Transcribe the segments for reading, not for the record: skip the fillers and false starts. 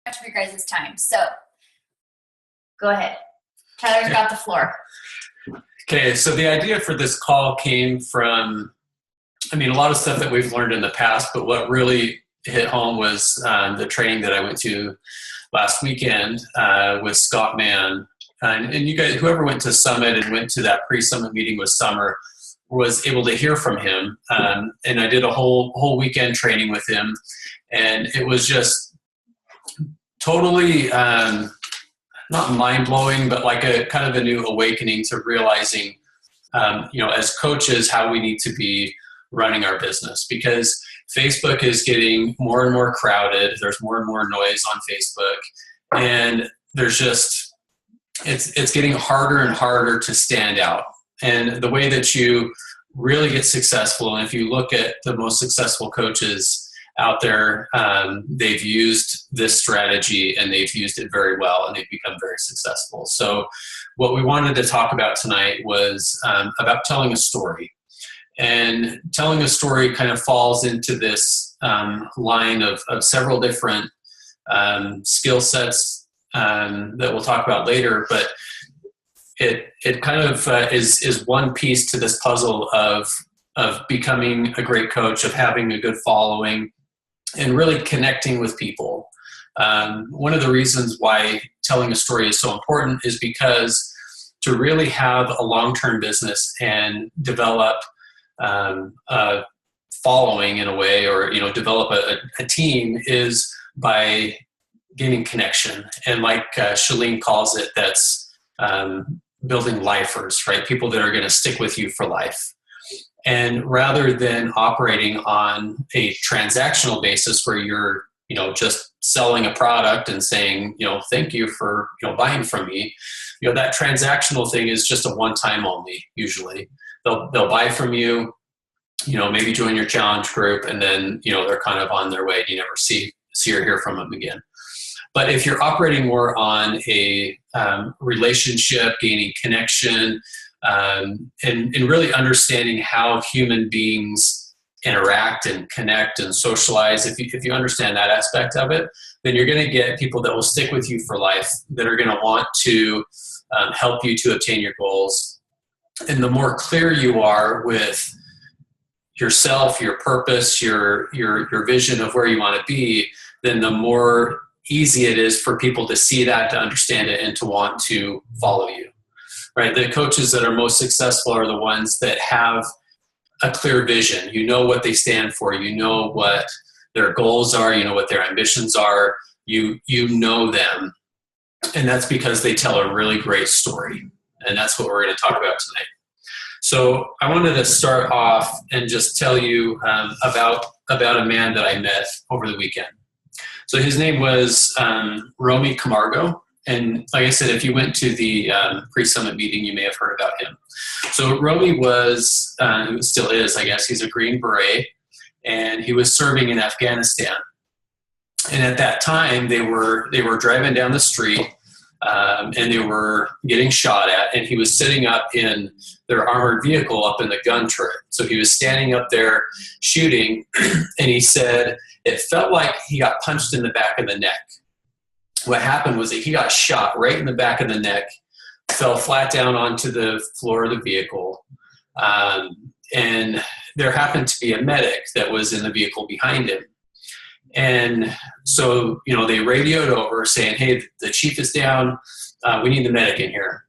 much for your guys' time. So go ahead. Tyler's got the floor. Okay, so the idea for this call came from, a lot of stuff that we've learned in the past, but what really hit home was the training that I went to last weekend with Scott Mann. And you guys, whoever went to Summit and went to that pre-Summit meeting with Summer, was able to hear from him. And I did a whole weekend training with him. And it was just totally, not mind-blowing, but like a kind of a new awakening to realizing, as coaches, how we need to be running our business, because Facebook is getting more and more crowded. There's more and more noise on Facebook, and there's just, it's getting harder and harder to stand out. And the way that you really get successful, and if you look at the most successful coaches out there, they've used this strategy and they've used it very well, and they've become very successful. So what we wanted to talk about tonight was about telling a story. And telling a story kind of falls into this line of several different skill sets that we'll talk about later, but it kind of is one piece to this puzzle of becoming a great coach, of having a good following, and really connecting with people. One of the reasons why telling a story is so important is because to really have a long-term business and develop a following in a way, or develop a team, is by gaining connection. And like Shalene calls it, that's building lifers, right? People that are going to stick with you for life. And rather than operating on a transactional basis where you're, just selling a product and saying, thank you for, buying from me, that transactional thing is just a one-time only. Usually they'll buy from you, maybe join your challenge group, and then, they're kind of on their way. You never see or hear from them again. But if you're operating more on a relationship, gaining connection, and really understanding how human beings interact and connect and socialize, if you understand that aspect of it, then you're going to get people that will stick with you for life, that are going to want to help you to obtain your goals. And the more clear you are with yourself, your purpose, your vision of where you want to be, then the more easy it is for people to see that, to understand it, and to want to follow you. Right? The coaches that are most successful are the ones that have a clear vision. You know what they stand for. You know what their goals are. You know what their ambitions are. You know them. And that's because they tell a really great story. And that's what we're going to talk about tonight. So I wanted to start off and just tell you about a man that I met over the weekend. So his name was Romy Camargo. And like I said, if you went to the pre-summit meeting, you may have heard about him. So Romy was, still is, I guess, he's a Green Beret, and he was serving in Afghanistan. And at that time, they were driving down the street, and they were getting shot at, and he was sitting up in their armored vehicle up in the gun turret. So he was standing up there shooting, and he said it felt like he got punched in the back of the neck. What happened was that he got shot right in the back of the neck, fell flat down onto the floor of the vehicle, and there happened to be a medic that was in the vehicle behind him. And so, they radioed over saying, hey, the chief is down, we need the medic in here.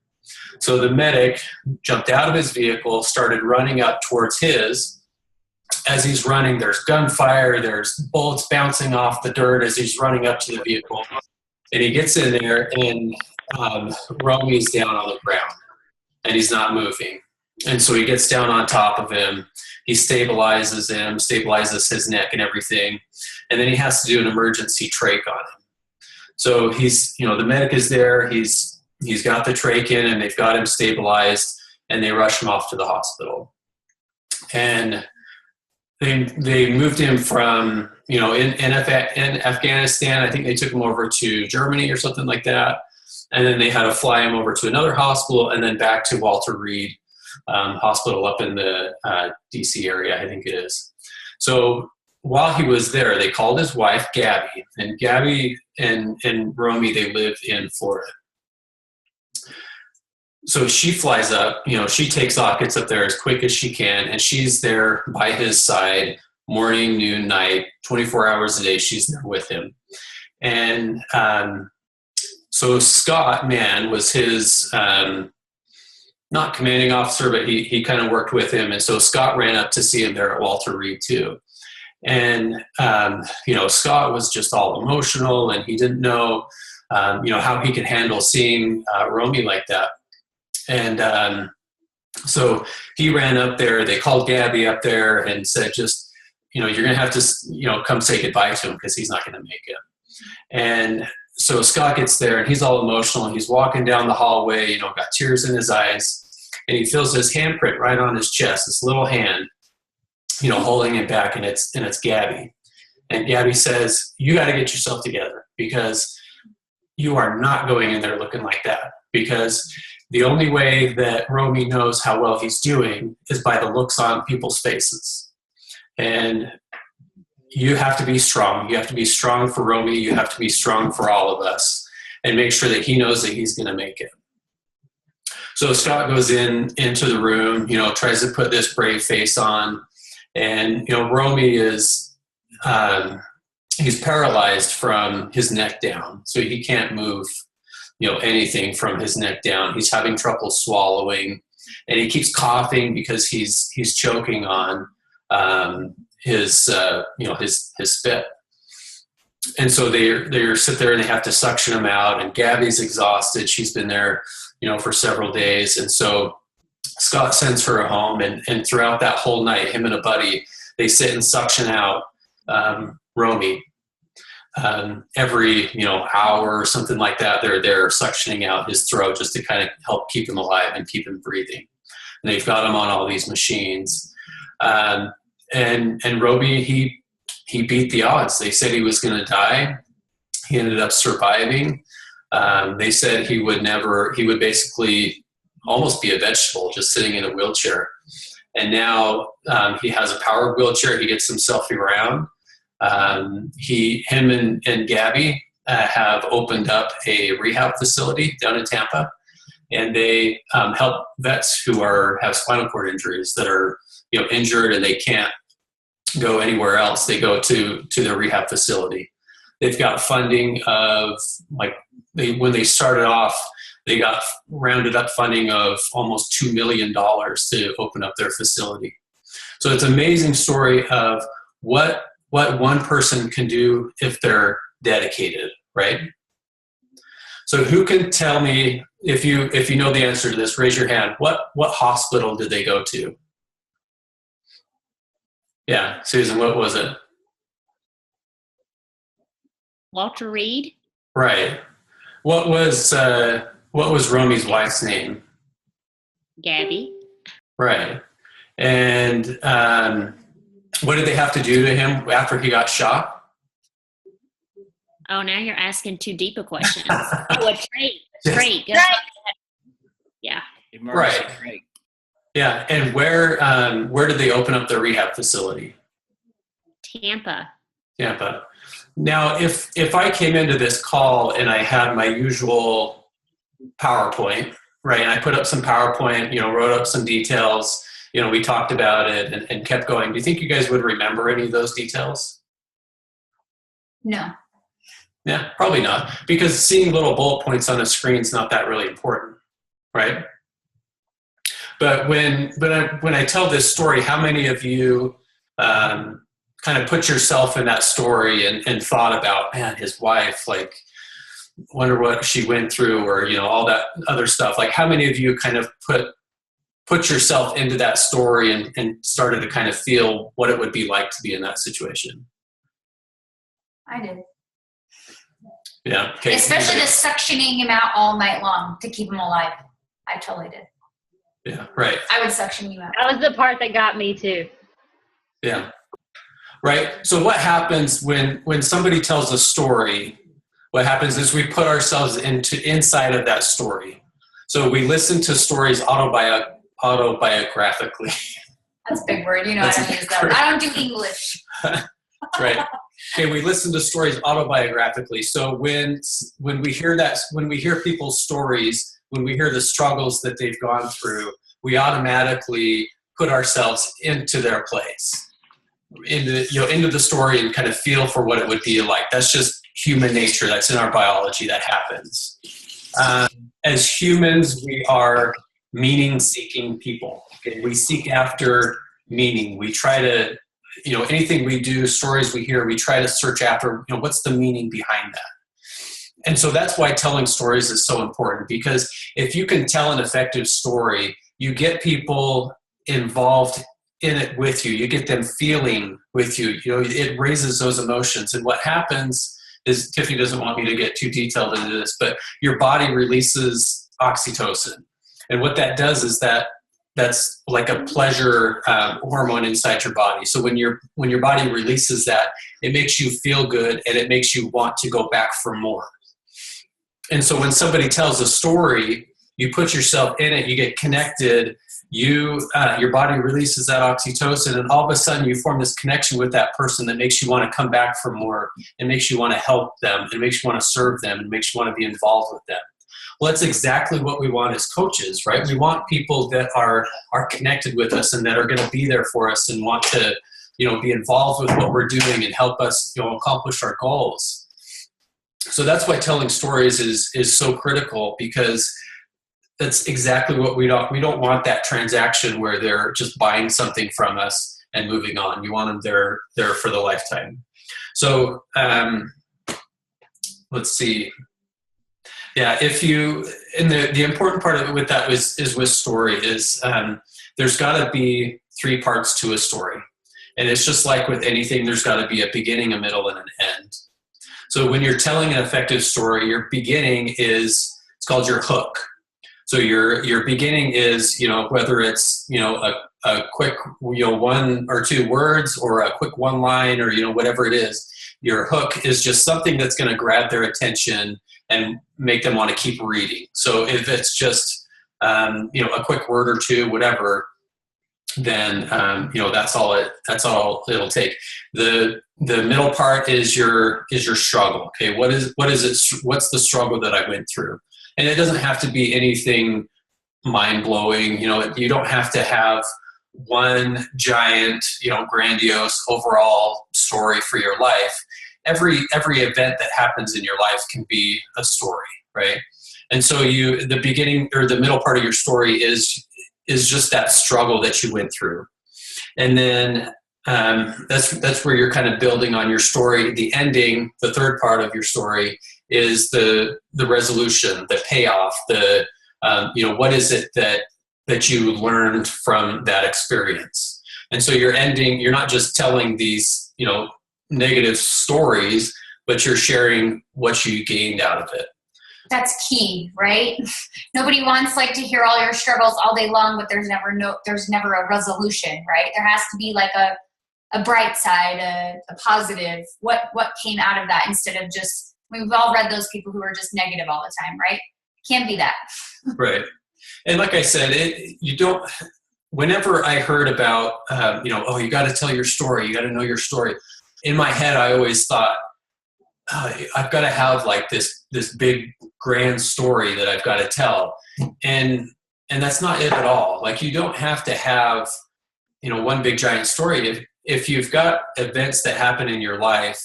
So the medic jumped out of his vehicle, started running up towards his. As he's running, there's gunfire, there's bullets bouncing off the dirt as he's running up to the vehicle. And he gets in there, and Romy's down on the ground, and he's not moving. And so he gets down on top of him. He stabilizes him, stabilizes his neck and everything. And then he has to do an emergency trach on him. So he's, the medic is there. He's got the trach in, and they've got him stabilized, and they rush him off to the hospital. And they moved him from, in Afghanistan, I think they took him over to Germany or something like that. And then they had to fly him over to another hospital, and then back to Walter Reed Hospital up in the DC area, I think it is. So while he was there, they called his wife, Gabby, and Gabby and Romy, they live in Florida. So she flies up, she takes off, gets up there as quick as she can, and she's there by his side morning, noon, night, 24 hours a day. She's there with him. And so Scott Mann was his, not commanding officer, but he kind of worked with him. And so Scott ran up to see him there at Walter Reed too. And, Scott was just all emotional, and he didn't know, how he could handle seeing Romy like that. And so he ran up there. They called Gabby up there and said, just, you're going to have to, come say goodbye to him because he's not going to make it. And so Scott gets there, and he's all emotional, and he's walking down the hallway, got tears in his eyes, and he feels his handprint right on his chest, this little hand, holding him back, and it's Gabby. And Gabby says, you got to get yourself together, because you are not going in there looking like that, because the only way that Romy knows how well he's doing is by the looks on people's faces. And you have to be strong. You have to be strong for Romy. You have to be strong for all of us, and make sure that he knows that he's going to make it. So Scott goes into the room, tries to put this brave face on. And, Romy is, he's paralyzed from his neck down. So he can't move, anything from his neck down. He's having trouble swallowing, and he keeps coughing because he's choking on his spit. And so they sit there and they have to suction him out, and Gabby's exhausted. She's been there, for several days. And so Scott sends her home, and throughout that whole night, him and a buddy, they sit and suction out Romy. Every hour or something like that, they're suctioning out his throat just to kind of help keep him alive and keep him breathing. And they've got him on all these machines. And Roby, he beat the odds. They said he was going to die. He ended up surviving. They said he would basically almost be a vegetable, just sitting in a wheelchair. And now he has a powered wheelchair. He gets himself around. Him and Gabby have opened up a rehab facility down in Tampa, and they help vets who have spinal cord injuries that are injured and they can't go anywhere else. They go to their rehab facility. They've got funding of when they started off, they got rounded up funding of almost $2 million to open up their facility. So it's an amazing story of what one person can do if they're dedicated, right? So who can tell me, if you know the answer to this, raise your hand. What hospital did they go to? Yeah, Susan, what was it? Walter Reed. Right. What was Romy's wife's name? Gabby. Right. And what did they have to do to him after he got shot? Oh, now you're asking too deep a question. A trait. Yeah. Right. Yeah. And where did they open up their rehab facility? Tampa. Now, if I came into this call and I had my usual PowerPoint, right, and I put up some PowerPoint, wrote up some details, we talked about it and kept going, do you think you guys would remember any of those details? No. Yeah, probably not, because seeing little bullet points on a screen is not that really important, right? But when I tell this story, how many of you kind of put yourself in that story and thought about, man, his wife, wonder what she went through, or all that other stuff? How many of you kind of put yourself into that story and started to kind of feel what it would be like to be in that situation? I did. Yeah. Okay. Especially the suctioning him out all night long to keep him alive. I totally did. Yeah, right. I would suction you out. That was the part that got me too. Yeah. Right. So what happens when somebody tells a story? What happens is we put ourselves inside of that story. So we listen to stories autobiographically. That's a big word. I don't use that. I don't do English. Right. Okay, we listen to stories autobiographically. So when we hear that, when we hear people's stories, when we hear the struggles that they've gone through, we automatically put ourselves into their place, into the story, and kind of feel for what it would be like. That's just human nature. That's in our biology. That happens. As humans, we are meaning-seeking people. Okay? We seek after meaning. We try to, anything we do, stories we hear, we try to search after, what's the meaning behind that? And so that's why telling stories is so important, because if you can tell an effective story, you get people involved in it with you. You get them feeling with you. It raises those emotions. And what happens is, Tiffany doesn't want me to get too detailed into this, but your body releases oxytocin. And what that does is that's like a pleasure hormone inside your body. So when your body releases that, it makes you feel good, and it makes you want to go back for more. And so when somebody tells a story, you put yourself in it, you get connected, your body releases that oxytocin, and all of a sudden you form this connection with that person that makes you want to come back for more, and makes you want to help them, and makes you want to serve them, and makes you want to be involved with them. Well, that's exactly what we want as coaches, right? We want people that are connected with us and that are going to be there for us and want to, be involved with what we're doing and help us, accomplish our goals. So that's why telling stories is so critical, because that's exactly what we don't. We don't want that transaction where they're just buying something from us and moving on. You want them there for the lifetime. So let's see. Yeah, the important part of it with that is with story is there's got to be 3 parts to a story. And it's just like with anything, there's got to be a beginning, a middle, and an end. So when you're telling an effective story, your beginning it's called your hook. So your beginning is, whether it's, a quick, 1 or 2 words, or a quick one line, or, whatever it is, your hook is just something that's going to grab their attention and make them want to keep reading. So if it's just, a quick word or 2, whatever, then, that's all it'll take. The middle part is your struggle. Okay. What's the struggle that I went through? And it doesn't have to be anything mind-blowing. You don't have to have one giant, grandiose overall story for your life. Every event that happens in your life can be a story, right? And so the beginning or the middle part of your story is just that struggle that you went through. And then that's where you're kind of building on your story. The ending, the third part of your story, is the resolution, the payoff, what is it that you learned from that experience. And so you're not just telling these, negative stories, but you're sharing what you gained out of it. That's key, right? Nobody wants to hear all your struggles all day long, but there's never a resolution, right? There has to be like a bright side, a positive, what came out of that, instead of just, we've all read those people who are just negative all the time, right? Can't be that. Right. And like I said, whenever I heard about, you got to tell your story, you got to know your story. In my head, I always thought, I've got to have this big grand story that I've got to tell. And that's not it at all. You don't have to have, one big giant story. If you've got events that happen in your life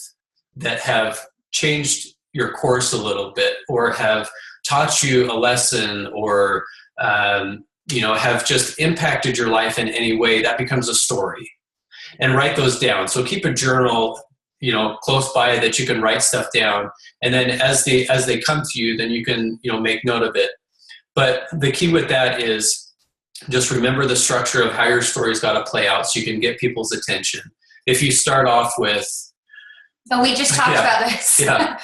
that have changed your course a little bit, or have taught you a lesson, or, have just impacted your life in any way, that becomes a story. And write those down. So keep a journal, close by that you can write stuff down. And then as they come to you, then you can, make note of it. But the key with that is just remember the structure of how your story's got to play out so you can get people's attention. If you start off with, but we just talked about this. Yeah,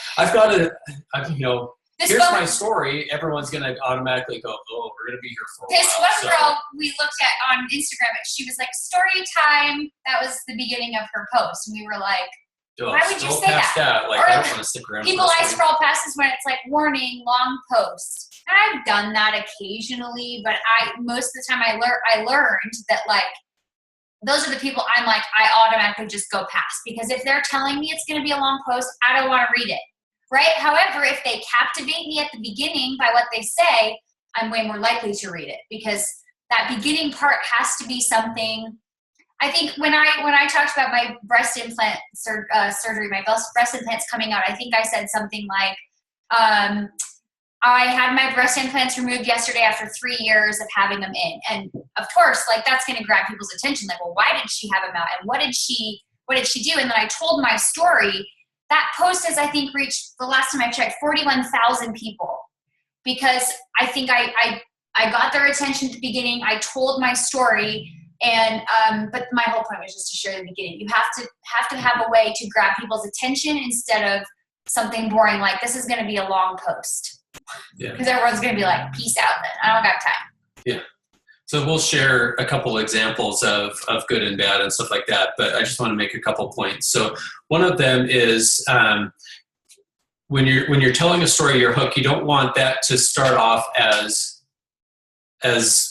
here's my story, everyone's going to automatically go, oh, we're going to be here for a while. This one girl we looked at on Instagram, she was like, story time. That was the beginning of her post. And we were like, why would you say that? Or I don't want to stick around. People, I scroll past this when it's warning, long post. And I've done that occasionally, but most of the time I learned that those are the people I'm like, I automatically just go past, because if they're telling me it's going to be a long post, I don't want to read it, right? However, if they captivate me at the beginning by what they say, I'm way more likely to read it, because that beginning part has to be something. I think when I talked about my breast implant surgery, my breast implants coming out, I think I said something like, I had my breast implants removed yesterday after 3 years of having them in. And of course, like, that's going to grab people's attention. Like, well, why did she have them out? And what did she do? And then I told my story. That post has, I think, reached, the last time I checked, 41,000 people, because I think I got their attention at the beginning. I told my story. And, but my whole point was just to share the beginning. You have to have a way to grab people's attention instead of something boring like, this is going to be a long post. Yeah. Because everyone's going to be like, peace out then. I don't got time. Yeah. So we'll share a couple examples of good and bad and stuff like that, but I just want to make a couple points. So one of them is when you're telling a story, your hook, you don't want that to start off as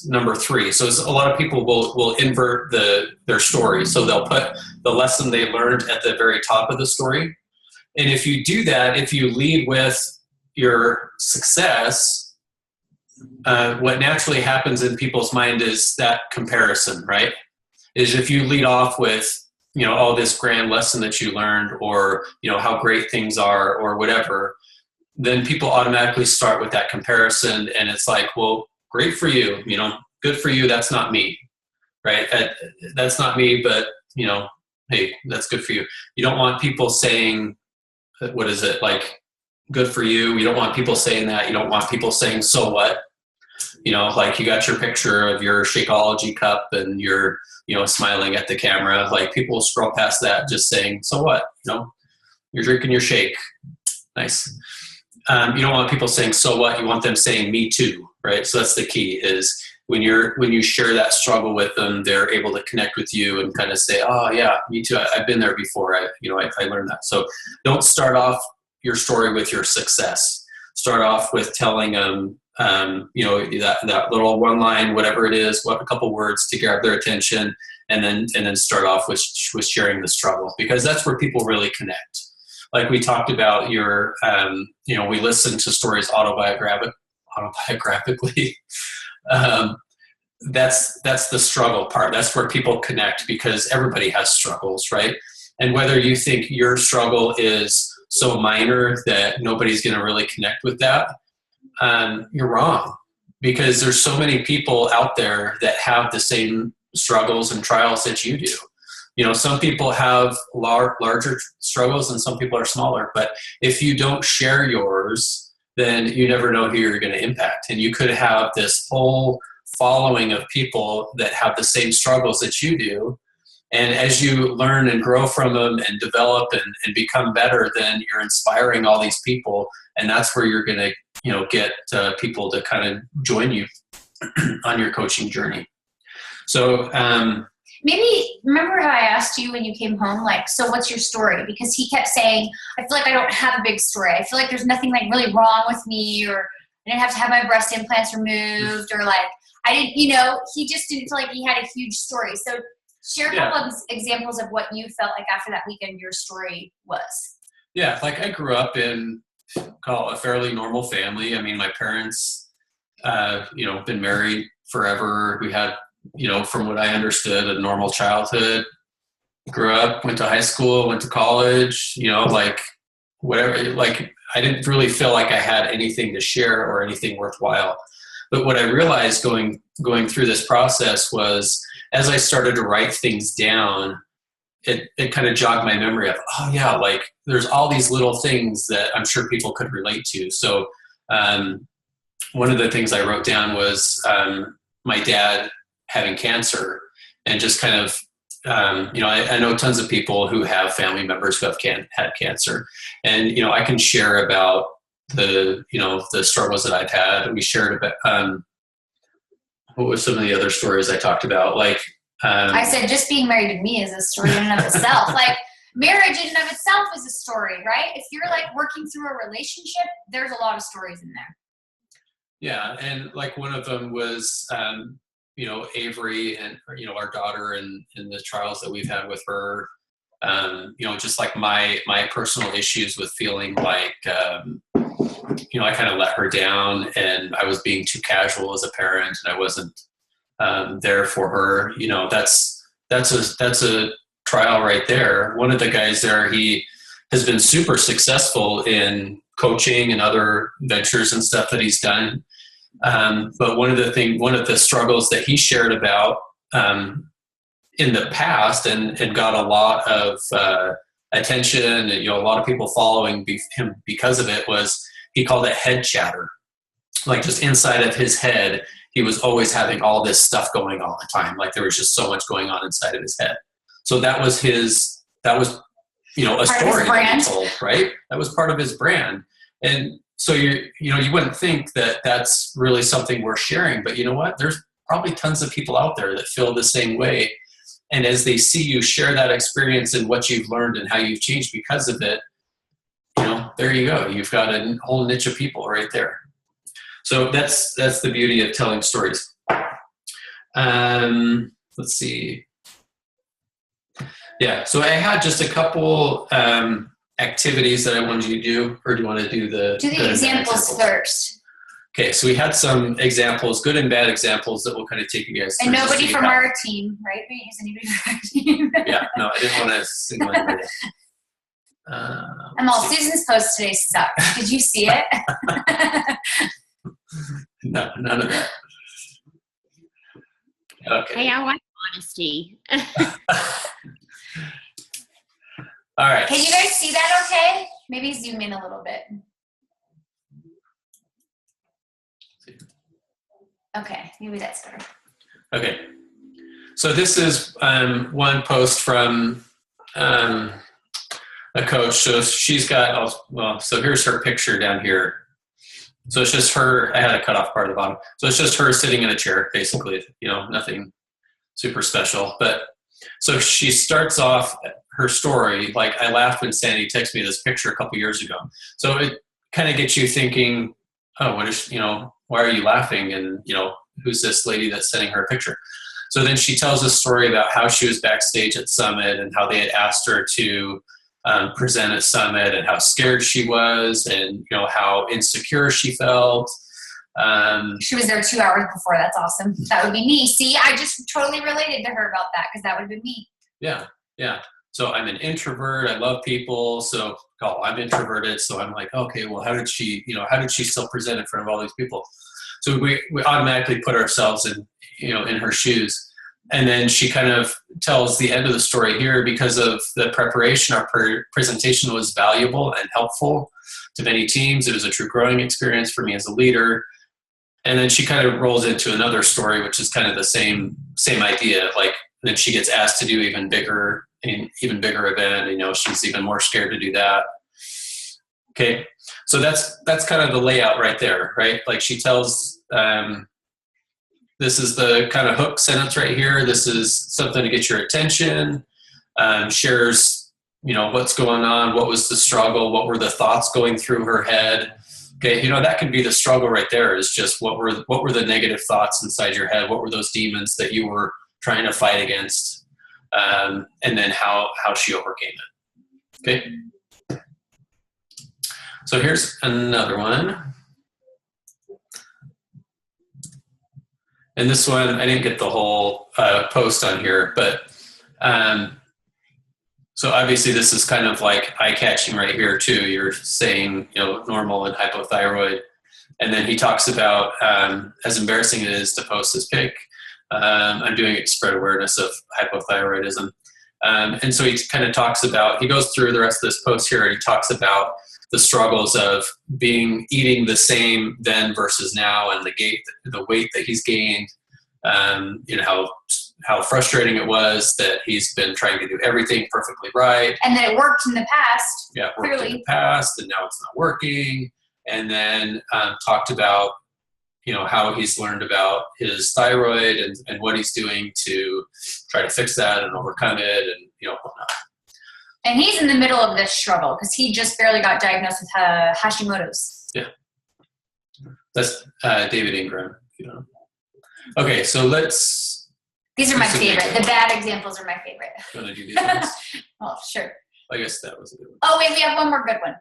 number 3. So a lot of people will invert their story. So they'll put the lesson they learned at the very top of the story. And if you do that, if you lead with your success, what naturally happens in people's mind is that comparison, right? Is if you lead off with, all this grand lesson that you learned, or, how great things are, or whatever, then people automatically start with that comparison. And it's like, well, great for you, good for you. That's not me, right? That's not me, but, hey, that's good for you. You don't want people saying, what is it, like, good for you. You don't want people saying that. You don't want people saying, so what? Like, you got your picture of your Shakeology cup and you're, smiling at the camera. Like, people will scroll past that just saying, so what? You're drinking your shake. Nice. You don't want people saying, so what? You want them saying, me too, right? So that's the key, is when you share that struggle with them, they're able to connect with you and kind of say, oh yeah, me too. I've been there before. I learned that. So don't start off your story with your success. Start off with telling them, that little one line, whatever it is, a couple words to grab their attention, and then start off with sharing the struggle, because that's where people really connect. Like we talked about, we listen to stories autobiographically. That's the struggle part. That's where people connect, because everybody has struggles, right? And whether you think your struggle is so minor that nobody's going to really connect with that, you're wrong, because there's so many people out there that have the same struggles and trials that you do. Some people have larger struggles and some people are smaller, but if you don't share yours, then you never know who you're going to impact. And you could have this whole following of people that have the same struggles that you do. And as you learn and grow from them and develop and become better, then you're inspiring all these people. And that's where you're going to, get people to kind of join you on your coaching journey. So maybe, remember how I asked you when you came home, like, so what's your story? Because he kept saying, I feel like I don't have a big story. I feel like there's nothing like really wrong with me, or I didn't have to have my breast implants removed, or like, I didn't, he just didn't feel like he had a huge story. So share a couple of examples of what you felt like after that weekend your story was. Yeah, like I grew up in a fairly normal family. I mean, my parents, been married forever. We had, from what I understood, a normal childhood. Grew up, went to high school, went to college, like whatever. Like, I didn't really feel like I had anything to share or anything worthwhile. But what I realized going through this process was, as I started to write things down, it kind of jogged my memory of, oh yeah, like there's all these little things that I'm sure people could relate to. So one of the things I wrote down was my dad having cancer, and just kind of, I know tons of people who have family members who have had cancer, and, I can share about the struggles that I've had. We shared about, what was some of the other stories I talked about? Like, I said, just being married to me is a story in and of itself. Like, marriage in and of itself is a story, right? If you're like working through a relationship, there's a lot of stories in there. Yeah. And like one of them was, Avery and, our daughter and the trials that we've had with her, just like my personal issues with feeling like, I kind of let her down and I was being too casual as a parent and I wasn't there for her. That's a trial right there. One of the guys there, he has been super successful in coaching and other ventures and stuff that he's done. But one of the struggles that he shared about in the past and got a lot of attention and, a lot of people following him because of it was, he called it head chatter. Like just inside of his head, he was always having all this stuff going on all the time. Like there was just so much going on inside of his head. So that was a story that he told, right? That was part of his brand. And so you wouldn't think that that's really something worth sharing, but you know what? There's probably tons of people out there that feel the same way. And as they see you share that experience and what you've learned and how you've changed because of it, there you go. You've got a whole niche of people right there. So that's the beauty of telling stories. Let's see. Yeah, so I had just a couple activities that I wanted you to do, or do you want to do the examples first? Okay, so we had some examples, good and bad examples that we'll kind of take you guys through. And nobody from our team, right? We use anybody from our team. Yeah, no, I didn't want to single anybody. Susan's post today sucked. Did you see it? No, none of that. Okay. Hey, I like honesty. All right. Can you guys see that okay? Maybe zoom in a little bit. Okay, maybe that's better. Okay. So this is one post from a coach. So she's got, so here's her picture down here. So it's just her, I had a cut off part of the bottom. So it's just her sitting in a chair, basically, nothing super special. But so she starts off her story, like I laughed when Sandy texted me this picture a couple years ago. So it kind of gets you thinking, oh, what is, why are you laughing? And, who's this lady that's sending her a picture? So then she tells a story about how she was backstage at Summit and how they had asked her to present at Summit and how scared she was and, how insecure she felt. She was there 2 hours before. That's awesome. That would be me. See, I just totally related to her about that because that would have been me. Yeah. Yeah. So I'm an introvert. I love people. So I'm introverted. So I'm like, okay, well, how did she still present in front of all these people? So we automatically put ourselves in her shoes. And then she kind of tells the end of the story here. Because of the preparation, our presentation was valuable and helpful to many teams. It was a true growing experience for me as a leader. And then she kind of rolls into another story, which is kind of the same idea. Like then she gets asked to do even bigger event. She's even more scared to do that. Okay, so that's kind of the layout right there, right? Like she tells, this is the kind of hook sentence right here. This is something to get your attention. Shares, what's going on, what was the struggle, what were the thoughts going through her head. Okay, that can be the struggle right there. Is just what were the negative thoughts inside your head? What were those demons that you were trying to fight against? And then how she overcame it. Okay. So here's another one. And this one, I didn't get the whole post on here, but so obviously this is kind of like eye-catching right here too. You're saying, normal and hypothyroid. And then he talks about, as embarrassing it is to post this pic, I'm doing it to spread awareness of hypothyroidism. And so he kind of talks about, he goes through the rest of this post here and he talks about the struggles of eating the same then versus now and the weight that he's gained, how frustrating it was that he's been trying to do everything perfectly right. And that it worked in the past. Yeah, it worked in the past and now it's not working. And then talked about, how he's learned about his thyroid and what he's doing to try to fix that and overcome it and, whatnot. And he's in the middle of this struggle because he just barely got diagnosed with Hashimoto's. Yeah. That's David Ingram, if you don't know. Okay, so let's. These are my These are favorite. good. The bad examples are my favorite. Want to do these ones? Well, sure. I guess that was a good one. Oh, wait, we have one more good one.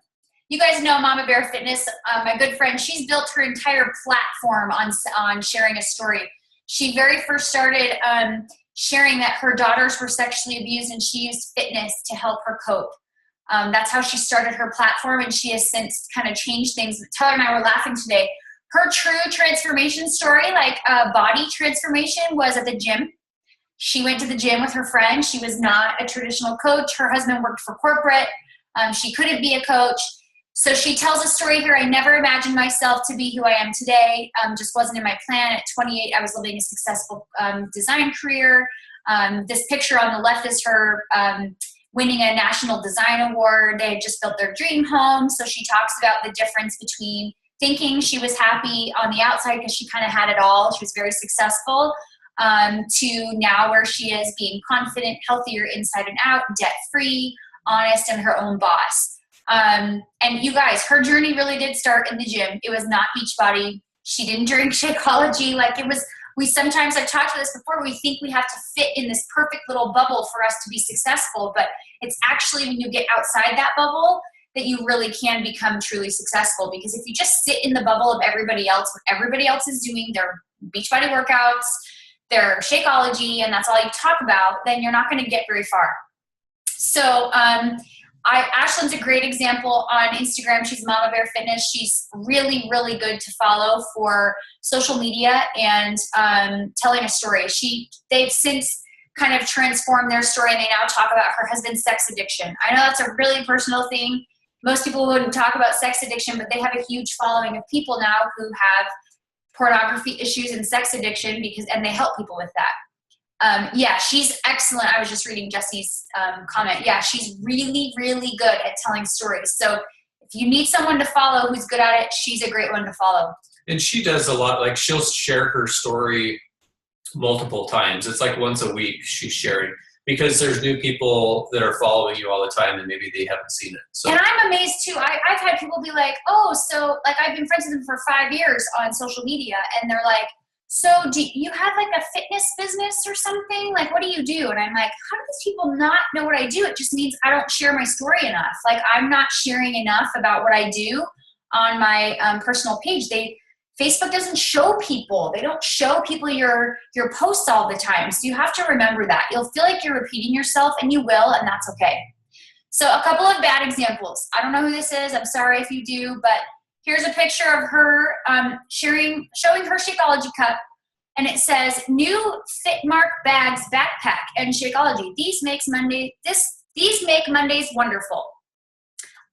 You guys know Mama Bear Fitness, my good friend. She's built her entire platform on sharing a story. She very first started sharing that her daughters were sexually abused, and she used fitness to help her cope. That's how she started her platform, and she has since kind of changed things. Tyler and I were laughing today. Her true transformation story, like body transformation, was at the gym. She went to the gym with her friend. She was not a traditional coach. Her husband worked for corporate. She couldn't be a coach. So she tells a story here. I never imagined myself to be who I am today. Just wasn't in my plan. At 28, I was living a successful design career. This picture on the left is her winning a national design award. They had just built their dream home. So she talks about the difference between thinking she was happy on the outside because she kind of had it all. She was very successful. To now where she is, being confident, healthier inside and out, debt-free, honest, and her own boss. And you guys, her journey really did start in the gym. It was not Beachbody. She didn't drink Shakeology. Like it was, sometimes I've talked about this before, we think we have to fit in this perfect little bubble for us to be successful, but it's actually when you get outside that bubble that you really can become truly successful. Because if you just sit in the bubble of everybody else, what everybody else is doing, their Beachbody workouts, their Shakeology, and that's all you talk about, then you're not going to get very far. So Ashlyn's a great example on Instagram. She's Mama Bear Fitness. She's really, really good to follow for social media and telling a story. They've since kind of transformed their story, and they now talk about her husband's sex addiction. I know that's a really personal thing. Most people wouldn't talk about sex addiction, but they have a huge following of people now who have pornography issues and sex addiction and they help people with that. Yeah, she's excellent. I was just reading Jesse's comment. Yeah, she's really, really good at telling stories. So if you need someone to follow who's good at it, she's a great one to follow. And she does a lot, like she'll share her story multiple times. It's like once a week she's sharing, because there's new people that are following you all the time and maybe they haven't seen it. So. And I'm amazed too. I've had people be like, oh, so like I've been friends with them for 5 years on social media, and they're like, so do you have like a fitness business or something? Like, what do you do? And I'm like, how do these people not know what I do? It just means I don't share my story enough. Like, I'm not sharing enough about what I do on my personal page. Facebook doesn't show people. They don't show people your posts all the time. So you have to remember that. You'll feel like you're repeating yourself, and you will, and that's okay. So a couple of bad examples. I don't know who this is. I'm sorry if you do, but here's a picture of her showing her Shakeology cup, and it says, "New Fitmark bags, backpack, and Shakeology. These make Mondays wonderful."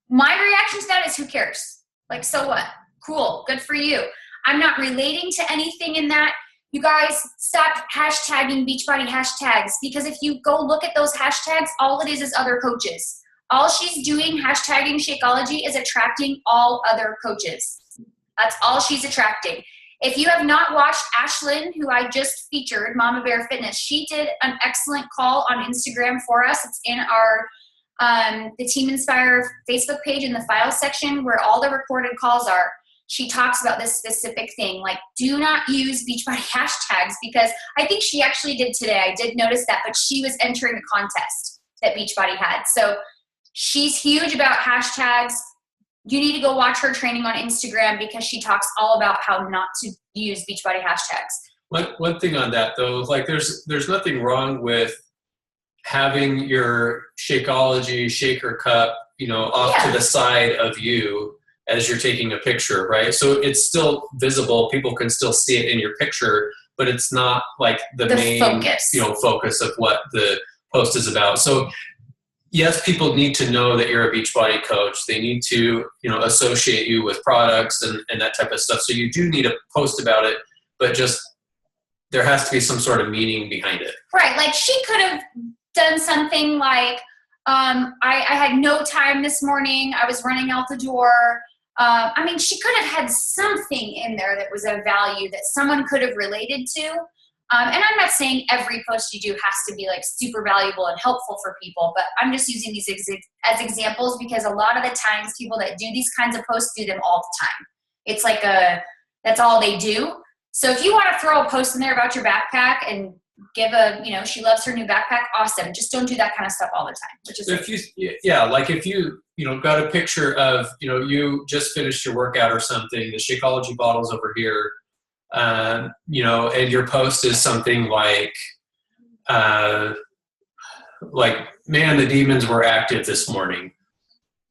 My reaction to that is, who cares? Like, so what? Cool, good for you. I'm not relating to anything in that. You guys, stop hashtagging Beachbody hashtags, because if you go look at those hashtags, all it is other coaches. All she's doing, hashtagging Shakeology, is attracting all other coaches. That's all she's attracting. If you have not watched Ashlyn, who I just featured, Mama Bear Fitness, she did an excellent call on Instagram for us. It's in our the Team Inspire Facebook page in the files section where all the recorded calls are. She talks about this specific thing, like, do not use Beachbody hashtags, because I think she actually did today. I did notice that, but she was entering a contest that Beachbody had. So she's huge about hashtags. You need to go watch her training on Instagram, because she talks all about how not to use Beachbody hashtags. One thing on that though, like there's nothing wrong with having your Shakeology shaker cup, off to the side of you as you're taking a picture, right? So it's still visible. People can still see it in your picture, but it's not like the main focus of what the post is about. So yes, people need to know that you're a Beachbody coach. They need to, associate you with products and that type of stuff. So you do need to post about it, but just there has to be some sort of meaning behind it. Right. Like, she could have done something like, I had no time this morning. I was running out the door. She could have had something in there that was of value that someone could have related to. And I'm not saying every post you do has to be like super valuable and helpful for people, but I'm just using these as examples, because a lot of the times people that do these kinds of posts do them all the time. It's like that's all they do. So if you want to throw a post in there about your backpack and give she loves her new backpack, awesome. Just don't do that kind of stuff all the time. Which is if you got a picture of, you just finished your workout or something, the Shakeology bottle's over here, and your post is something like, man, the demons were active this morning,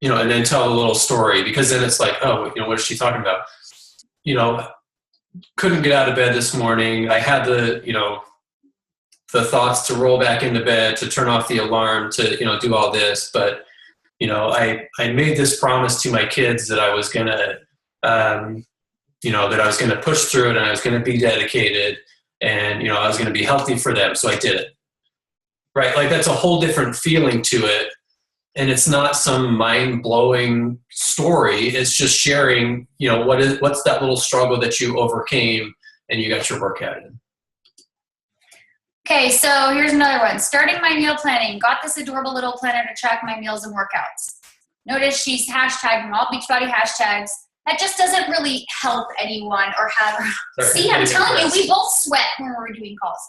and then tell a little story, because then it's like, oh, what is she talking about? Couldn't get out of bed this morning. I had the thoughts to roll back into bed, to turn off the alarm, to, do all this. But, I made this promise to my kids that I was going to, that I was going to push through it, and I was going to be dedicated, and, I was going to be healthy for them. So I did it. Right. Like, that's a whole different feeling to it. And it's not some mind-blowing story. It's just sharing, what's that little struggle that you overcame and you got your workout in. Okay, so here's another one. Starting my meal planning. Got this adorable little planner to track my meals and workouts. Notice she's hashtagging all Beachbody hashtags. That just doesn't really help anyone or have her. Sorry, See, I'm telling you, we both sweat when we're doing calls.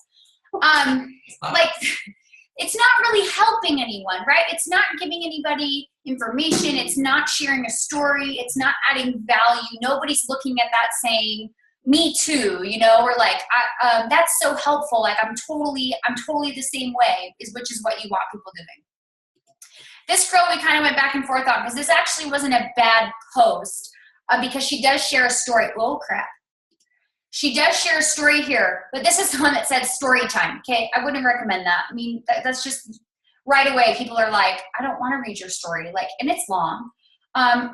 It's not really helping anyone, right? It's not giving anybody information. It's not sharing a story. It's not adding value. Nobody's looking at that saying, me too, or like, that's so helpful. Like, I'm totally the same way, which is what you want people doing. This girl, we kind of went back and forth on, because this actually wasn't a bad post, because she does share a story. Oh, crap. She does share a story here, but this is the one that said story time. Okay, I wouldn't recommend that. I mean, that's just right away. People are like, I don't want to read your story. And it's long.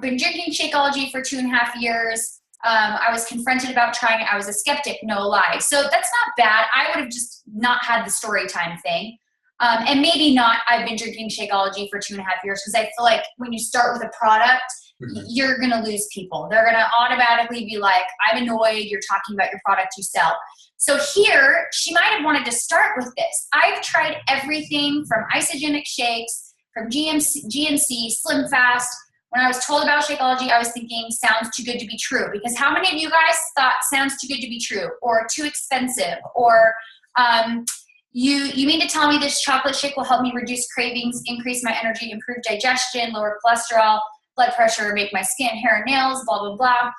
Been drinking Shakeology for 2.5 years. I was confronted about trying it. I was a skeptic, no lie. So that's not bad. I would have just not had the story time thing. And maybe not, I've been drinking Shakeology for 2.5 years, because I feel like when you start with a product, you're going to lose people. They're going to automatically be like, I'm annoyed. You're talking about your product you sell. So here, she might have wanted to start with this. I've tried everything from isogenic shakes, from GNC, Slim Fast. When I was told about Shakeology, I was thinking, sounds too good to be true. Because how many of you guys thought sounds too good to be true, or too expensive, or you mean to tell me this chocolate shake will help me reduce cravings, increase my energy, improve digestion, lower cholesterol, blood pressure, make my skin, hair, and nails, blah, blah, blah.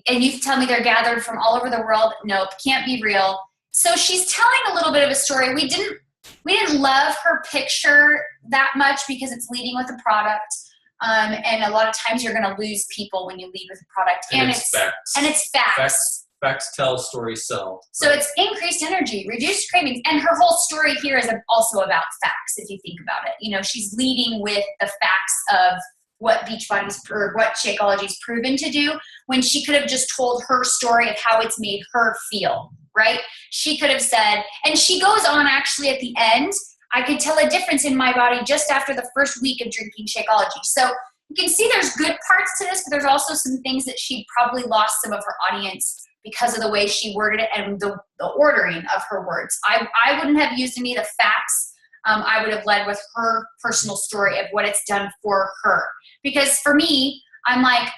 And you tell me they're gathered from all over the world. Nope, can't be real. So she's telling a little bit of a story. We didn't love her picture that much, because it's leading with a product. And a lot of times you're going to lose people when you lead with a product. And it's facts. And it's facts. Facts tell, stories sell. So it's increased energy, reduced cravings. And her whole story here is also about facts, if you think about it. She's leading with the facts of what what Shakeology's proven to do, when she could have just told her story of how it's made her feel, right? She could have said, and she goes on actually at the end, I could tell a difference in my body just after the first week of drinking Shakeology. So you can see there's good parts to this, but there's also some things that she probably lost some of her audience because of the way she worded it and the ordering of her words. I wouldn't have used any of the facts. I would have led with her personal story of what it's done for her. Because for me, I'm like,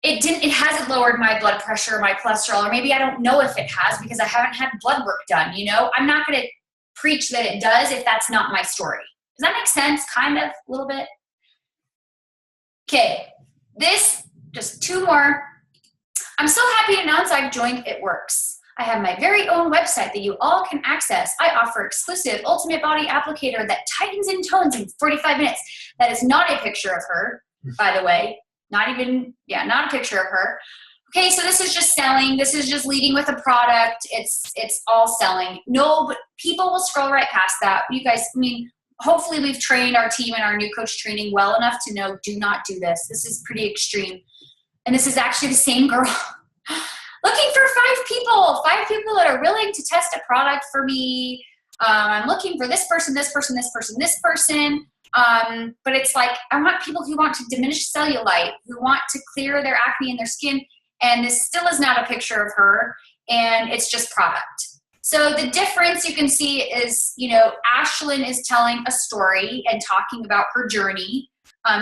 it hasn't lowered my blood pressure, my cholesterol, or maybe I don't know if it has because I haven't had blood work done. I'm not going to preach that it does if that's not my story. Does that make sense? Kind of, a little bit. Okay, just 2 more. I'm so happy to announce I've joined It Works. I have my very own website that you all can access. I offer exclusive Ultimate Body Applicator that tightens and tones in 45 minutes. That is not a picture of her, by the way. Not a picture of her. Okay, so this is just selling. This is just leading with a product. It's all selling. No, but people will scroll right past that. You guys, hopefully we've trained our team and our new coach training well enough to know, do not do this. This is pretty extreme. And this is actually the same girl looking for 5 people that are willing to test a product for me. I'm looking for this person, this person, this person, this person. But it's like, I want people who want to diminish cellulite, who want to clear their acne in their skin. And this still is not a picture of her, and it's just product. So the difference you can see is, Ashlyn is telling a story and talking about her journey.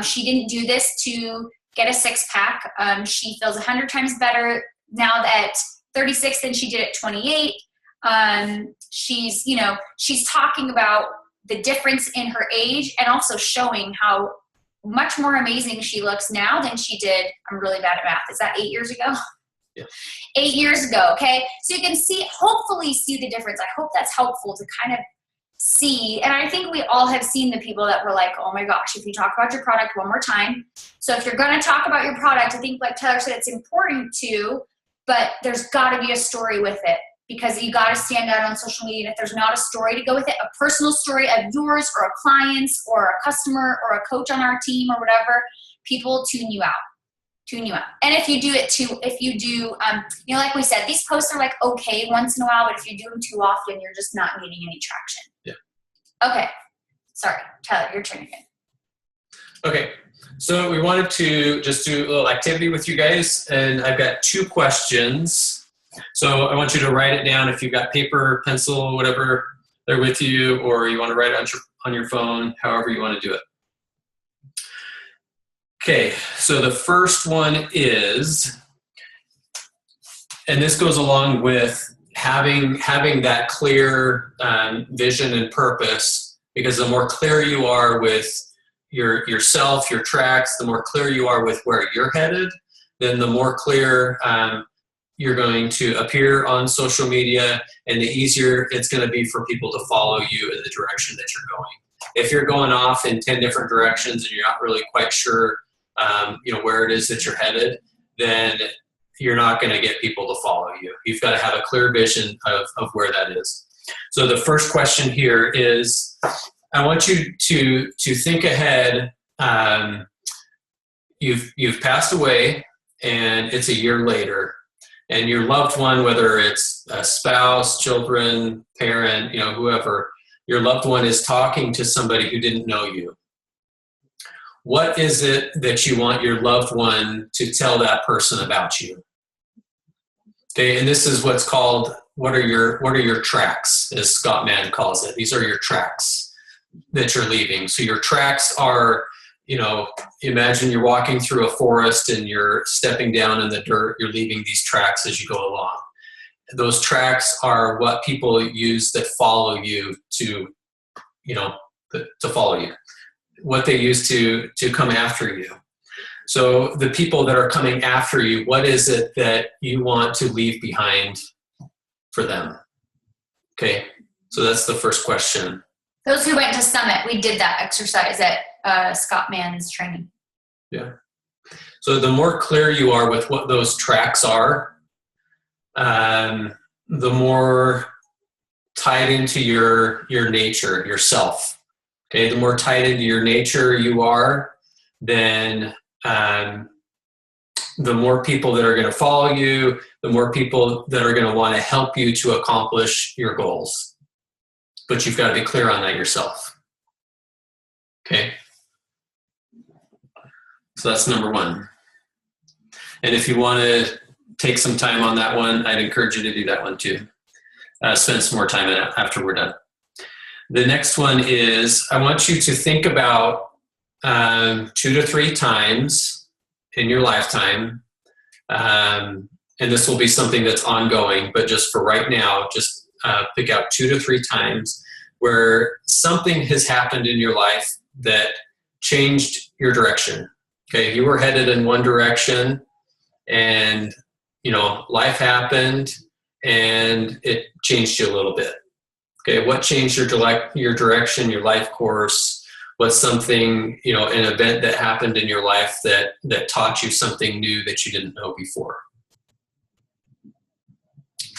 She didn't do this to get a 6-pack. She feels 100 times better now at 36 than she did at 28. She's, you know, she's talking about the difference in her age and also showing how much more amazing she looks now than she did. I'm really bad at math. Is that 8 years ago? Yeah. 8 years ago. Okay. So you can see, hopefully see the difference. I hope that's helpful to kind of see. And I think we all have seen the people that were like, oh my gosh, if you talk about your product one more time. So if you're going to talk about your product, I think like Tyler said, it's important to, but there's got to be a story with it, because you got to stand out on social media. And if there's not a story to go with it, a personal story of yours or a client's or a customer or a coach on our team or whatever, people tune you out. And if you do it too, if you do, you know, like we said, these posts are like okay once in a while, but if you do them too often, you're just not getting any traction. Yeah. Okay. Sorry, Tyler, your turn again. Okay. So we wanted to just do a little activity with you guys, and I've got 2 questions. So I want you to write it down if you've got paper, pencil, whatever they're with you, or you want to write it on your phone, however you want to do it. Okay, so the first one is, and this goes along with having that clear vision and purpose, because the more clear you are with yourself, your tracks, the more clear you are with where you're headed, then the more clear you're going to appear on social media, and the easier it's going to be for people to follow you in the direction that you're going. If you're going off in 10 different directions and you're not really quite sure where it is that you're headed, then you're not going to get people to follow you. You've got to have a clear vision of where that is. So the first question here is, I want you to think ahead. You've passed away, and it's a year later, and your loved one, whether it's a spouse, children, parent, whoever, your loved one is talking to somebody who didn't know you. What is it that you want your loved one to tell that person about you? Okay, and this is what's called, what are your tracks, as Scott Mann calls it. These are your tracks that you're leaving. So your tracks are, imagine you're walking through a forest and you're stepping down in the dirt, you're leaving these tracks as you go along. Those tracks are what people use that follow you to follow you, what they use to come after you. So the people that are coming after you, what is it that you want to leave behind for them? Okay, so that's the first question. Those who went to Summit, we did that exercise at Scott Mann's training. Yeah. So the more clear you are with what those tracks are, the more tied into your nature, yourself. Okay, the more tied into your nature you are, then the more people that are going to follow you, the more people that are going to want to help you to accomplish your goals. But you've got to be clear on that yourself. Okay? So that's number one. And if you want to take some time on that one, I'd encourage you to do that one too. Spend some more time in it after we're done. The next one is, I want you to think about 2 to 3 times in your lifetime, and this will be something that's ongoing, but just for right now, just pick out 2 to 3 times where something has happened in your life that changed your direction. Okay, you were headed in one direction, and life happened and it changed you a little bit. Okay, what changed your direction, your life course? What's something, an event that happened in your life that taught you something new that you didn't know before?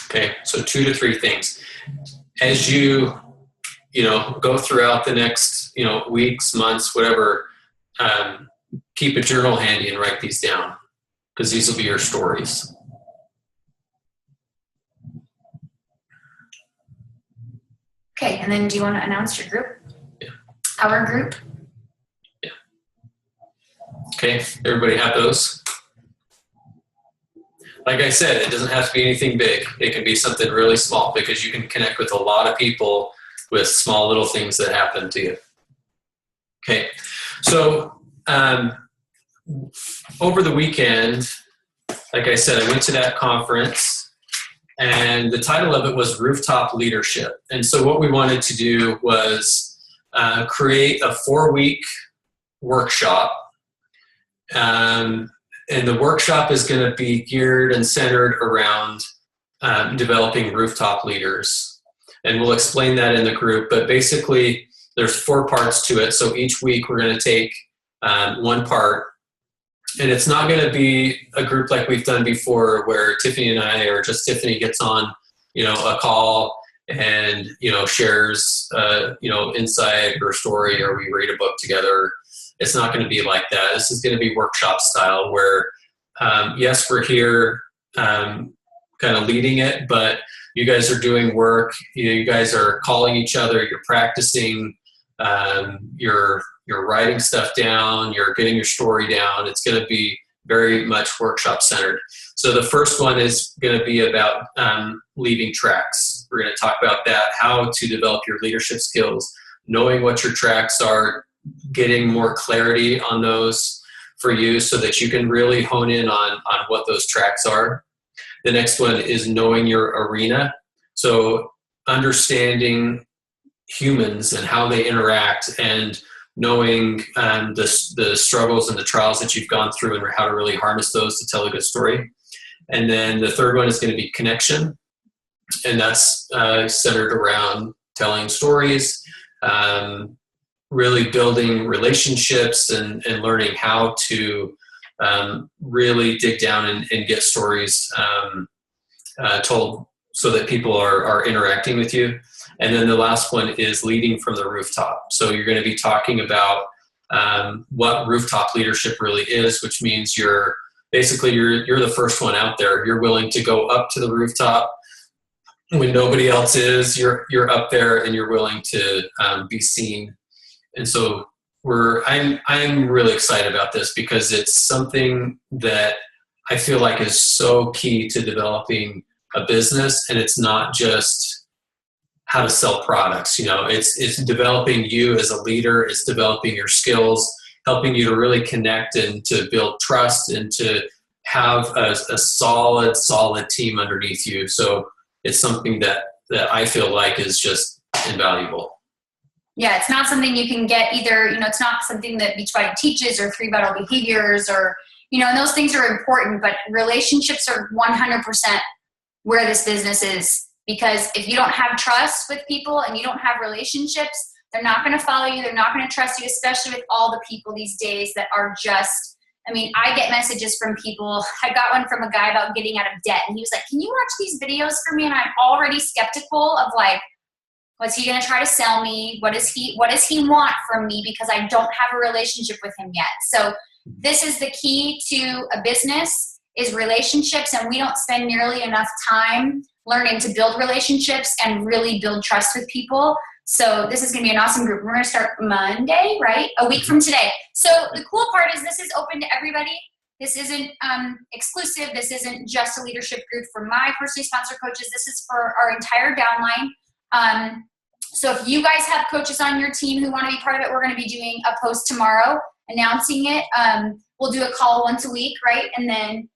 Okay, so 2 to 3 things. As you, go throughout the next, weeks, months, whatever, keep a journal handy and write these down, because these will be your stories. Okay, and then do you want to announce your group? Yeah. Our group? Yeah. Okay, everybody have those? Like I said, it doesn't have to be anything big. It can be something really small, because you can connect with a lot of people with small little things that happen to you. Okay, so over the weekend, like I said, I went to that conference, and the title of it was Rooftop Leadership. And so what we wanted to do was create a 4-week workshop. And the workshop is going to be geared and centered around developing rooftop leaders. And we'll explain that in the group. But basically, there's 4 parts to it. So each week we're going to take one part. And it's not going to be a group like we've done before where Tiffany and I, or just Tiffany gets on, a call and, shares, insight or story, or we read a book together. It's not going to be like that. This is going to be workshop style where, yes, we're here kind of leading it, but you guys are doing work. You guys are calling each other. You're practicing. You're writing stuff down, you're getting your story down. It's going to be very much workshop centered. So the first one is going to be about leaving tracks. We're going to talk about that, how to develop your leadership skills, knowing what your tracks are, getting more clarity on those for you so that you can really hone in on what those tracks are. The next one is knowing your arena. So understanding humans and how they interact, and knowing the struggles and the trials that you've gone through and how to really harness those to tell a good story. And then the third one is going to be connection. And that's centered around telling stories, really building relationships and learning how to really dig down and get stories told so that people are interacting with you. And then the last one is leading from the rooftop. So you're going to be talking about what rooftop leadership really is, which means you're the first one out there. You're willing to go up to the rooftop when nobody else is. You're up there and you're willing to be seen. And so I'm really excited about this because it's something that I feel like is so key to developing a business. And it's not just how to sell products. It's developing you as a leader. It's developing your skills, helping you to really connect and to build trust and to have a solid team underneath you. So it's something that I feel like is just invaluable. Yeah, it's not something you can get either, it's not something that Beachbody teaches, or 3 Vital Behaviors, or, and those things are important, but relationships are 100% where this business is. Because if you don't have trust with people and you don't have relationships, they're not going to follow you. They're not going to trust you, especially with all the people these days that are just, I get messages from people. I got one from a guy about getting out of debt. And he was like, can you watch these videos for me? And I'm already skeptical of what's he going to try to sell me? What does he want from me? Because I don't have a relationship with him yet. So this is the key to a business, is relationships. And we don't spend nearly enough time learning to build relationships and really build trust with people. So this is going to be an awesome group. We're going to start Monday, right? A week from today. So the cool part is this is open to everybody. This isn't exclusive. This isn't just a leadership group for my personally sponsored coaches. This is for our entire downline. So if you guys have coaches on your team who want to be part of it, we're going to be doing a post tomorrow announcing it. We'll do a call once a week, right? And then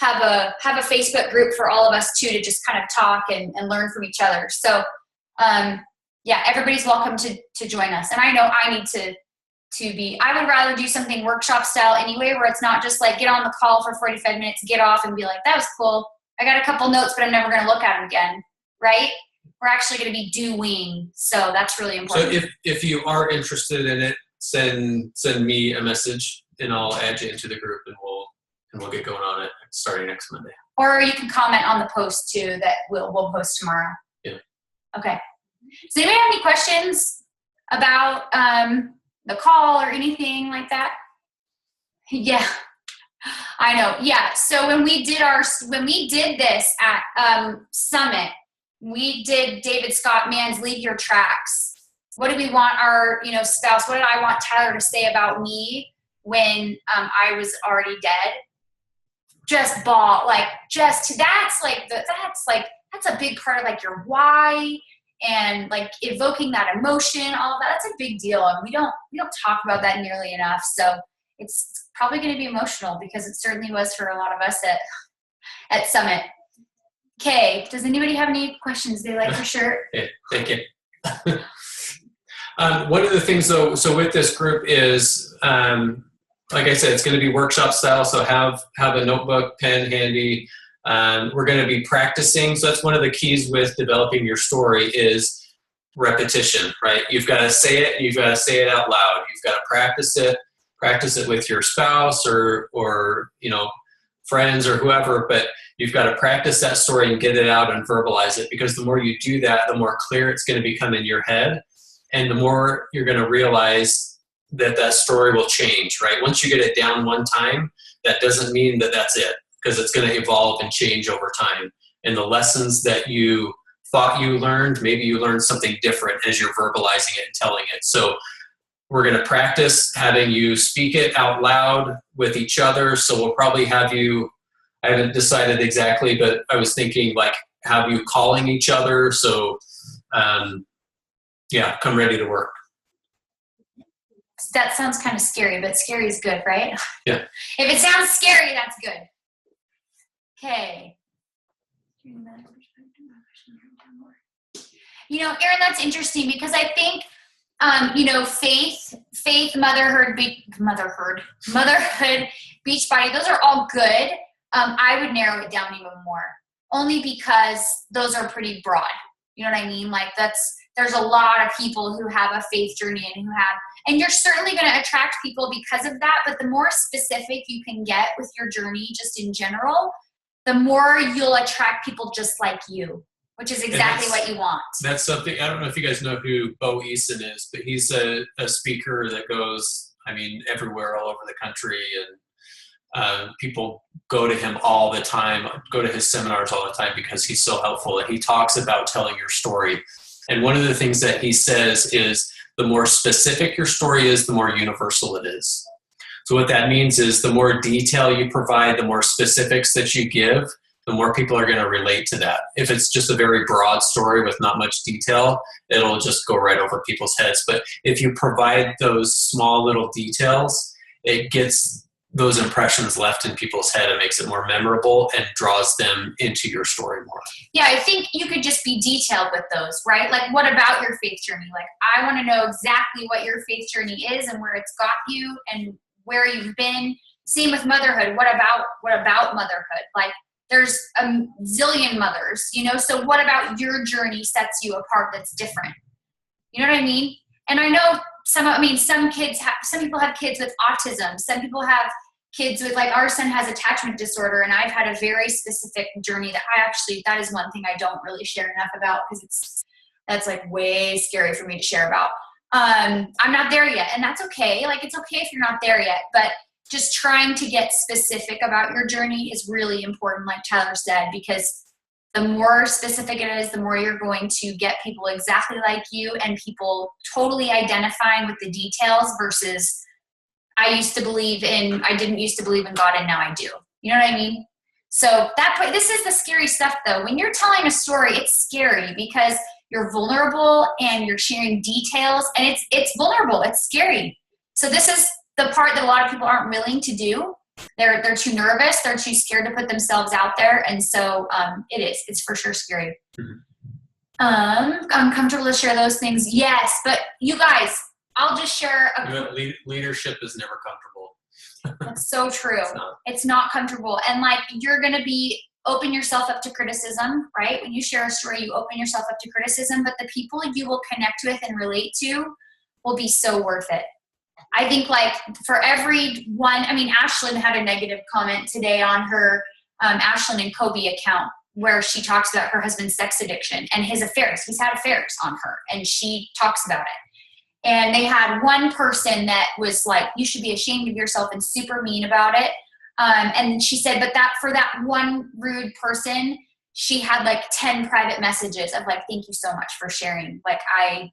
have a Facebook group for all of us too, to just kind of talk and learn from each other. So everybody's welcome to join us. And I know I need to I would rather do something workshop style anyway, where it's not just like get on the call for 45 minutes, get off and be like, that was cool. I got a couple notes, but I'm never going to look at them again. Right? We're actually going to be doing. So that's really important. So if you are interested in it, send me a message and I'll add you into the group, and we'll get going on it starting next Monday. Or you can comment on the post too that we'll post tomorrow. Yeah. Okay. Does anybody have any questions about the call or anything like that? Yeah, I know. Yeah. So when we did this at Summit, we did David Scott Mann's Leave Your Tracks. What do we want our spouse? What did I want Tyler to say about me when I was already dead? Just that's a big part of your why, and evoking that emotion, all of that. That's a big deal, and we don't talk about that nearly enough. So it's probably going to be emotional because it certainly was for a lot of us at Summit. Okay, does anybody have any questions they like for sure? Yeah, thank you. One of the things though, so with this group is, like I said, it's going to be workshop style. So have a notebook, pen handy. We're going to be practicing. So that's one of the keys with developing your story is repetition, right? You've got to say it and you've got to say it out loud. You've got to practice it with your spouse or friends or whoever, but you've got to practice that story and get it out and verbalize it, because the more you do that, the more clear it's going to become in your head, and the more you're going to realize that story will change, right? Once you get it down one time, that doesn't mean that that's it, because it's going to evolve and change over time. And the lessons that you thought you learned, maybe you learned something different as you're verbalizing it and telling it. So we're going to practice having you speak it out loud with each other. So we'll probably have you, I haven't decided exactly, but I was thinking like have you calling each other. So come ready to work. That sounds kind of scary, but scary is good, right? Yeah. If it sounds scary, that's good. Okay. Erin, that's interesting because I think, faith, motherhood, Beachbody, those are all good. I would narrow it down even more, only because those are pretty broad. You know what I mean? Like there's a lot of people who have a faith journey and you're certainly going to attract people because of that. But the more specific you can get with your journey, just in general, the more you'll attract people just like you, which is exactly what you want. That's something, I don't know if you guys know who Bo Eason is, but he's a speaker that goes, everywhere all over the country. And people go to him all the time, go to his seminars all the time because he's so helpful. And he talks about telling your story. And one of the things that he says is the more specific your story is, the more universal it is. So what that means is the more detail you provide, the more specifics that you give, the more people are going to relate to that. If it's just a very broad story with not much detail, it'll just go right over people's heads. But if you provide those small little details, it gets those impressions left in people's head and makes it more memorable and draws them into your story more. Yeah, I think you could just be detailed with those, right? Like, what about your faith journey? Like, I want to know exactly what your faith journey is and where it's got you and where you've been. Same with motherhood. What about motherhood? Like, there's a zillion mothers, so what about your journey sets you apart that's different? You know what I mean? And I know some people have kids with autism. Some people have kids with, like, our son has attachment disorder, and I've had a very specific journey that is one thing I don't really share enough about because that's like way scary for me to share about. I'm not there yet, and that's okay. Like, it's okay if you're not there yet, but just trying to get specific about your journey is really important, like Tyler said, because the more specific it is, the more you're going to get people exactly like you and people totally identifying with the details versus I didn't used to believe in God and now I do. You know what I mean? So this is the scary stuff though. When you're telling a story, it's scary because you're vulnerable and you're sharing details and it's vulnerable. It's scary. So this is the part that a lot of people aren't willing to do. They're too nervous. They're too scared to put themselves out there. And so it's for sure scary. Mm-hmm. I'm comfortable to share those things. Yes. But you guys, I'll just share. Leadership is never comfortable. That's so true. It's not comfortable. And like, you're going to open yourself up to criticism, right? When you share a story, you open yourself up to criticism, but the people you will connect with and relate to will be so worth it. I think like for everyone, Ashlyn had a negative comment today on her Ashlyn and Kobe account where she talks about her husband's sex addiction and his affairs. He's had affairs on her and she talks about it. And they had one person that was like, you should be ashamed of yourself and super mean about it. And she said, but for that one rude person, she had like 10 private messages of like, thank you so much for sharing. Like, I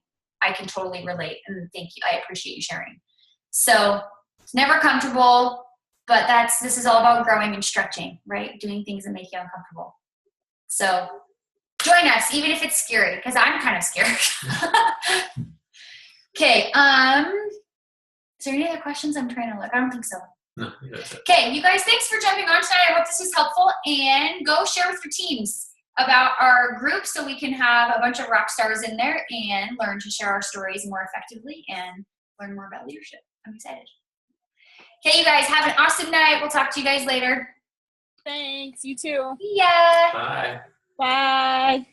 can totally relate and thank you. I appreciate you sharing. So it's never comfortable, but this is all about growing and stretching, right? Doing things that make you uncomfortable. So join us, even if it's scary, because I'm kind of scared. Okay. Is there any other questions? I'm trying to look. I don't think so. No, that's it. Okay, you guys, thanks for jumping on tonight. I hope this was helpful. And go share with your teams about our group so we can have a bunch of rock stars in there and learn to share our stories more effectively and learn more about leadership. I'm excited. Okay, you guys, have an awesome night. We'll talk to you guys later. Thanks. You too. See ya. Bye. Bye.